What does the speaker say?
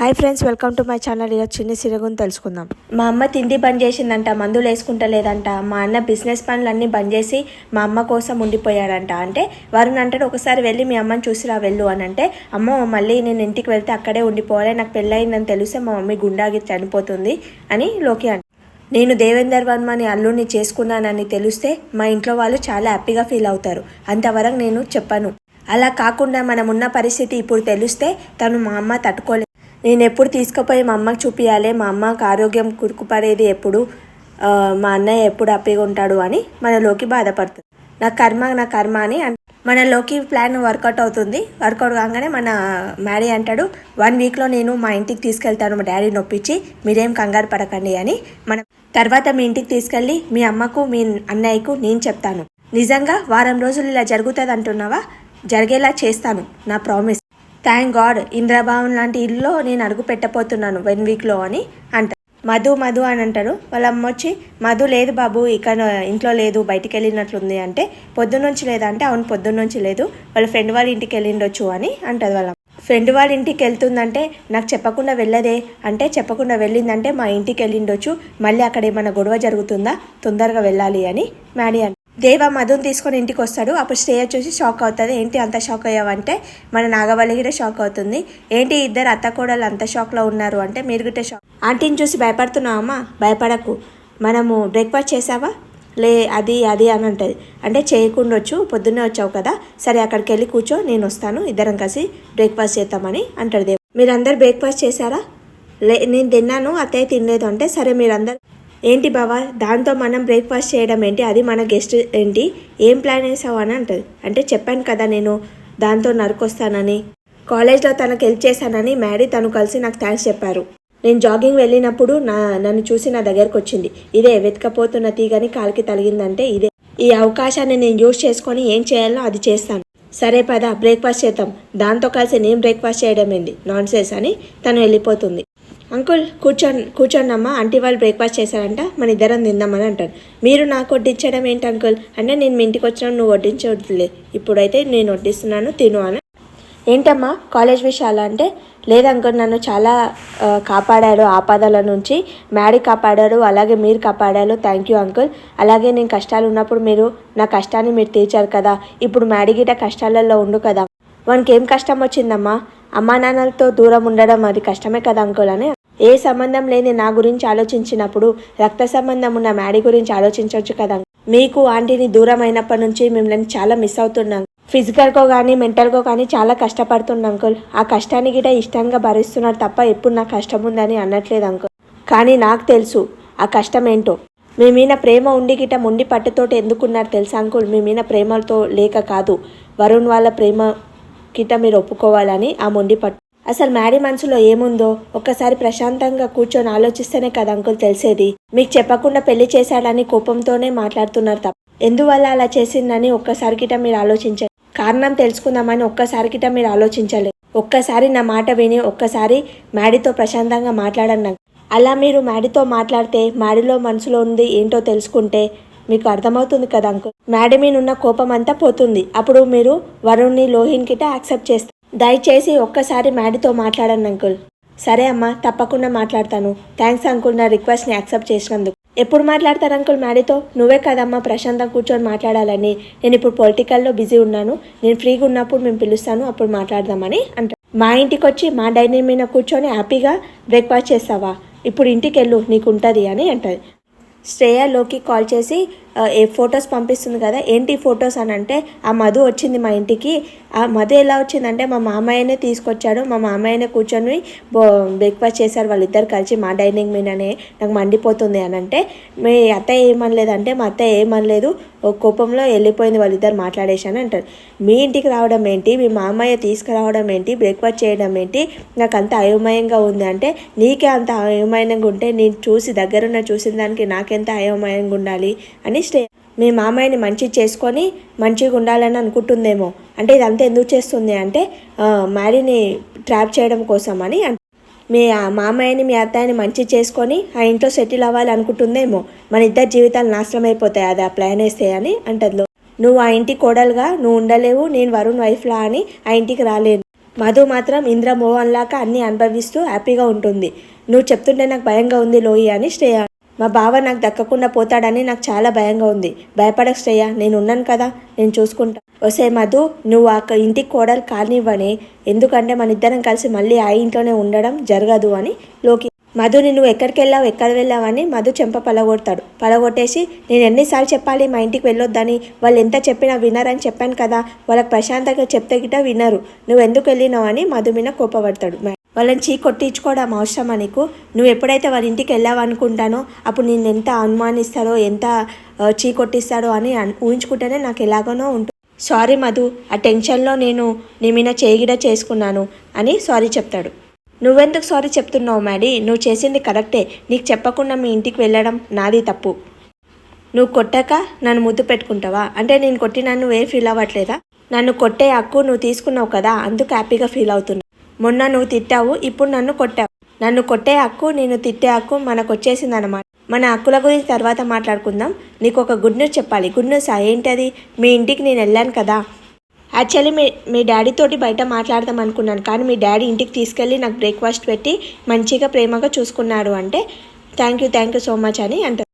Hi friends, welcome to my channel. ఇలా చిన్న సిరగుని తెలుసుకుందాం. మా అమ్మ తిండి బంద్ చేసిందంట, మందులు వేసుకుంటలేదంట. మా అన్న బిజినెస్ పనులన్నీ బంద్ చేసి మా అమ్మ కోసం ఉండిపోయాడంట. అంటే వరుణ్ అంటాడు, ఒకసారి వెళ్ళి మీ అమ్మని చూసిరా వెళ్ళు అని. అంటే అమ్మో మళ్ళీ నేను ఇంటికి వెళ్తే అక్కడే ఉండిపోవాలి, నాకు పెళ్ళయిందని తెలిస్తే మా మమ్మీ గుండాగి చనిపోతుంది అని లోకి అంట. నేను దేవేందర్ వర్మని అల్లుడిని చేసుకున్నానని తెలిస్తే మా ఇంట్లో వాళ్ళు చాలా హ్యాపీగా ఫీల్ అవుతారు. అంతవరకు నేను చెప్పను. అలా కాకుండా మనం ఉన్న పరిస్థితి ఇప్పుడు తెలిస్తే తను మా అమ్మ తట్టుకోలేదు. నేను ఎప్పుడు తీసుకుపోయి మా అమ్మకి చూపించాలి, మా అమ్మకి ఆరోగ్యం కురుకుపడేది ఎప్పుడు, మా అన్నయ్య ఎప్పుడు హ్యాపీగా ఉంటాడు అని మనలోకి బాధపడుతుంది. నా కర్మ అని మనలోకి ప్లాన్ వర్కౌట్ అవుతుంది. వర్కౌట్ కాగానే మన మ్యాడీ అంటాడు, 1 వీక్లో నేను మా ఇంటికి తీసుకెళ్తాను, మా డాడీ నొప్పించి, మీరేం కంగారు పడకండి అని. మనం తర్వాత మీ ఇంటికి తీసుకెళ్ళి మీ అమ్మకు మీ అన్నయ్యకు నేను చెప్తాను. నిజంగా వారం రోజులు ఇలా జరుగుతుంది అంటున్నావా? జరిగేలా చేస్తాను, నా ప్రామిస్. థ్యాంక్ గాడ్, ఇంద్రభవన్ లాంటి ఇల్లు నేను అడుగు పెట్టపోతున్నాను 1 వీక్లో అని అంటారు. మధు అని అంటారు. వాళ్ళ అమ్మ వచ్చి, మధు లేదు బాబు, ఇక్కడ ఇంట్లో లేదు, బయటికి వెళ్ళినట్లుంది అంటే, పొద్దున్నుంచి లేదా అంటే, అవును పొద్దున్నుంచి లేదు, వాళ్ళ ఫ్రెండ్ వాళ్ళ ఇంటికి వెళ్ళిండొచ్చు అని అంటుంది. వాళ్ళ ఫ్రెండ్ వాళ్ళ ఇంటికి వెళ్తుందంటే నాకు చెప్పకుండా వెళ్ళదే అంటే, చెప్పకుండా వెళ్ళిందంటే మా ఇంటికి వెళ్ళిండొచ్చు, మళ్ళీ అక్కడ ఏమైనా గొడవ జరుగుతుందా, తొందరగా వెళ్ళాలి అని మ్యాడీ అంటారు. దేవ మధుని తీసుకొని ఇంటికి వస్తాడు. అప్పుడు శ్రేయ చూసి షాక్ అవుతుంది. ఏంటి అంత షాక్ అయ్యావంటే మన నాగవల్లి కూడా షాక్ అవుతుంది. ఏంటి ఇద్దరు అత్త కోడలు అంత షాక్లో ఉన్నారు అంటే, మీరు గిట్టే షాక్. ఆంటీని చూసి భయపడుతున్నావమ్మా? భయపడకు, మనము బ్రేక్ఫాస్ట్ చేసావా? అది అని అంటుంది. అంటే చేయకుండొచ్చు, పొద్దున్నే వచ్చావు కదా, సరే అక్కడికి వెళ్ళి కూర్చో, నేను వస్తాను, ఇద్దరం కలిసి బ్రేక్ఫాస్ట్ చేద్దామని అంటాడు దేవ్. మీరందరు బ్రేక్ఫాస్ట్ చేశారా? నేను తిన్నాను, అత్తయ్య తినలేదు అంటే, సరే మీరందరు. ఏంటి బావా, దాంతో మనం బ్రేక్ఫాస్ట్ చేయడం ఏంటి, అది మన గెస్ట్ ఏంటి, ఏం ప్లాన్ వేసావు అని అంటుంది. అంటే చెప్పాను కదా నేను దాంతో నరుకొస్తానని, కాలేజ్లో తనకు హెల్ప్ చేశానని మ్యాడీ తను కలిసి నాకు థ్యాంక్స్ చెప్పారు. నేను జాగింగ్ వెళ్ళినప్పుడు నన్ను చూసి నా దగ్గరకు వచ్చింది. ఇదే వెతకపోతున్న తీగని కాలికి తగిలిందంటే ఇదే. ఈ అవకాశాన్ని నేను యూజ్ చేసుకొని ఏం చేయాలో అది చేస్తాను. సరే పద బ్రేక్ఫాస్ట్ చేద్దాం, దాంతో కలిసి నేను బ్రేక్ఫాస్ట్ చేయడం ఏంది, నాన్సెన్స్ అని తను వెళ్ళిపోతుంది. అంకుల్ కూర్చోండి అమ్మా, ఆంటీ వాళ్ళు బ్రేక్ఫాస్ట్ చేశారంట, మన ఇద్దరం తిందామని అంటారు. మీరు నాకు వడ్డించడం ఏంటి అంకుల్ అంటే, నేను మీ ఇంటికి వచ్చినా నువ్వు వడ్డించవద్దులే, ఇప్పుడైతే నేను వడ్డిస్తున్నాను తిను అని. ఏంటమ్మా కాలేజ్ విషయాలు అంటే, లేదంకుల్ నన్ను చాలా కాపాడాడు ఆపదల నుంచి, మ్యాడీ కాపాడాడు, అలాగే మీరు కాపాడారు, థ్యాంక్ యూ అంకుల్. అలాగే నేను కష్టాలు ఉన్నప్పుడు మీరు నా కష్టాన్ని మీరు తీర్చారు కదా, ఇప్పుడు మ్యాడీ గిట కష్టాలలో ఉండు కదా, వానికి ఏం కష్టం వచ్చిందమ్మా, అమ్మా నాన్నలతో దూరం ఉండడం అది కష్టమే కదా అంకుల్ అని. ఏ సంబంధం లేని నా గురించి ఆలోచించినప్పుడు రక్త సంబంధం ఉన్న మ్యాడీ గురించి ఆలోచించవచ్చు కదా. మీకు ఆంటీని దూరం అయినప్పటి నుంచి మిమ్మల్ని చాలా మిస్ అవుతున్నాం, ఫిజికల్గా కానీ మెంటల్గా కానీ చాలా కష్టపడుతున్నాం అంకుల్. ఆ కష్టాన్ని గిట ఇష్టంగా భరిస్తున్నారు తప్ప ఎప్పుడు నాకు కష్టం ఉందని అనట్లేదు అంకుల్. కానీ నాకు తెలుసు ఆ కష్టం ఏంటో. మీ మీద ప్రేమ ఉండి గిట మొండి పట్టుతోటి ఎందుకున్నారు తెలుసా అంకుల్, మీ మీద ప్రేమతో లేక కాదు, వరుణ్ వాళ్ళ ప్రేమ గిట మీరు ఒప్పుకోవాలని ఆ మొండి పట్టు. అసలు మ్యాడీ మనసులో ఏముందో ఒక్కసారి ప్రశాంతంగా కూర్చొని ఆలోచిస్తేనే కదా అంకుల్ తెలిసేది. మీకు చెప్పకుండా పెళ్లి చేశాడని కోపంతోనే మాట్లాడుతున్నారు తప్ప, ఎందువల్ల అలా చేసిందని ఒక్కసారి గిట మీరు ఆలోచించాలి. కారణం తెలుసుకుందామని ఒక్కసారి గిట మీరు ఆలోచించలేదు. ఒక్కసారి నా మాట విని ఒక్కసారి మ్యాడీతో ప్రశాంతంగా మాట్లాడండి. అలా మీరు మ్యాడీతో మాట్లాడితే, మ్యాడీలో మనసులో ఉంది ఏంటో తెలుసుకుంటే మీకు అర్థమవుతుంది కదా అంకుల్, మ్యాడీ మీద ఉన్న కోపం అంతా పోతుంది. అప్పుడు మీరు వరుణ్ని లోహిన్ గిట యాక్సెప్ట్ చేస్తారు. దయచేసి ఒక్కసారి మ్యాడీతో మాట్లాడండి అంకుల్. సరే అమ్మా, తప్పకుండా మాట్లాడతాను, థ్యాంక్స్ అంకుల్ నా రిక్వెస్ట్ని యాక్సెప్ట్ చేసినందుకు. ఎప్పుడు మాట్లాడతారు అంకుల్ మ్యాడీతో? నువ్వే కదమ్మా ప్రశాంతంగా కూర్చొని మాట్లాడాలని. నేను ఇప్పుడు పొలిటికల్లో బిజీ ఉన్నాను, నేను ఫ్రీగా ఉన్నప్పుడు మేము పిలుస్తాను, అప్పుడు మాట్లాడదామని అంటారు. మా ఇంటికి వచ్చి మా డైనింగ్ మీద కూర్చొని హ్యాపీగా బ్రేక్ఫాస్ట్ చేస్తావా, ఇప్పుడు ఇంటికి వెళ్ళు నీకు ఉంటుంది అని అంటుంది. శ్రేయలోకి కాల్ చేసి ఏ ఫొటోస్ పంపిస్తుంది కదా, ఏంటి ఫొటోస్ అని అంటే, ఆ మధు వచ్చింది మా ఇంటికి. ఆ మధు ఎలా వచ్చిందంటే మా మామయ్యనే తీసుకొచ్చాడు, మా మామయ్యనే కూర్చొని బ్రేక్ఫాస్ట్ చేశారు వాళ్ళిద్దరు కలిసి మా డైనింగ్ మీదనే, నాకు మండిపోతుంది అని అంటే, మీ అత్తయ్య ఏమనలేదంటే, మా అత్తయ్య ఏమనలేదు, కోపంలో వెళ్ళిపోయింది వాళ్ళిద్దరు మాట్లాడేశాను అంటారు. మీ ఇంటికి రావడం ఏంటి, మీ మామయ్య తీసుకురావడం ఏంటి, బ్రేక్ఫాస్ట్ చేయడం ఏంటి, నాకు అంత అయోమయంగా ఉంది అంటే, నీకే అంత అయోమయంగా ఉంటే నేను దగ్గరున్న చూసిన దానికి నాకెంత అయోమయంగా ఉండాలి అని మీ మామయ్యని మంచి చేసుకొని మంచిగా ఉండాలని అనుకుంటుందేమో. అంటే ఇదంతా ఎందుకు చేస్తుంది అంటే, మ్యాడీని ట్రాప్ చేయడం కోసం అని. మీ మామయ్యని మీ అత్తయ్యని మంచి చేసుకొని ఆ ఇంట్లో సెటిల్ అవ్వాలి అనుకుంటుందేమో. మన ఇద్దరు జీవితాలు నాశనం అయిపోతాయి అది ఆ ప్లాన్ వేస్తే అని అంటది. నువ్వు ఆ ఇంటి కోడలుగా నువ్వు ఉండలేవు, నేను వరుణ్ వైఫ్లా అని ఆ ఇంటికి రాలేను. మధు మాత్రం ఇంద్రమోహన్ లాగా అన్నీ అనుభవిస్తూ హ్యాపీగా ఉంటుంది. నువ్వు చెప్తుంటే నాకు భయంగా ఉంది లోయి అని శ్రేయ. మా బావ నాకు దక్కకుండా పోతాడని నాకు చాలా భయంగా ఉంది. భయపడకు శ్రేయ, నేను ఉన్నాను కదా, నేను చూసుకుంటా. ఒసే మధు, నువ్వు ఇంటికి కోడలు కానివ్వని, ఎందుకంటే మన ఇద్దరం కలిసి మళ్ళీ ఆ ఇంట్లోనే ఉండడం జరగదు అని లోకి. మధుని నువ్వు ఎక్కడికి వెళ్ళావు ఎక్కడ వెళ్ళావని మధు చెంప పలగొడతాడు. పలగొట్టేసి నేను ఎన్నిసార్లు చెప్పాలి మా ఇంటికి వెళ్ళొద్దని, వాళ్ళు ఎంత చెప్పినా వినరని చెప్పాను కదా, వాళ్ళకి ప్రశాంతంగా చెప్తే గిట్ట వినరు, నువ్వు ఎందుకు వెళ్ళినావు అని మధు మీద కోపపడతాడు. వాళ్ళని చీ కొట్టించుకోవడం అవసరమా నీకు? నువ్వు ఎప్పుడైతే వాళ్ళ ఇంటికి వెళ్ళావు అనుకుంటానో అప్పుడు నేను ఎంత అనుమానిస్తారో ఎంత చీ కొట్టిస్తాడో అని ఊహించుకుంటేనే నాకు ఎలాగనో ఉంటుంది. సారీ మధు, ఆ టెన్షన్లో నేను నీ మీద చేగిడ చేసుకున్నాను అని సారీ చెప్తాడు. నువ్వెందుకు సారీ చెప్తున్నావు మ్యాడీ? నువ్వు చేసింది కరెక్టే. నీకు చెప్పకుండా మీ ఇంటికి వెళ్ళడం నాది తప్పు. నువ్వు కొట్టాక నన్ను ముద్దు పెట్టుకుంటావా? అంటే నేను కొట్టినా నువ్వే ఫీల్ అవ్వట్లేదా? నన్ను కొట్టే హక్కు నువ్వు తీసుకున్నావు కదా, అందుకు హ్యాపీగా ఫీల్ అవుతున్నా. మొన్న నువ్వు తిట్టావు, ఇప్పుడు నన్ను కొట్టావు. నన్ను కొట్టే హక్కు నేను తిట్టే హక్కు మనకు వచ్చేసిందన్నమాట. మన హక్కుల గురించి తర్వాత మాట్లాడుకుందాం. నీకు ఒక గుడ్ న్యూస్ చెప్పాలి. గుడ్ న్యూస్ ఏంటది? మీ ఇంటికి నేను వెళ్ళాను కదా. యాక్చువల్లీ మీ డాడీతోటి బయట మాట్లాడదాం అనుకున్నాను, కానీ మీ డాడీ ఇంటికి తీసుకెళ్ళి నాకు బ్రేక్ఫాస్ట్ పెట్టి మంచిగా ప్రేమగా చూసుకున్నాడు అంటే థ్యాంక్ యూ సో మచ్ అని అంటారు.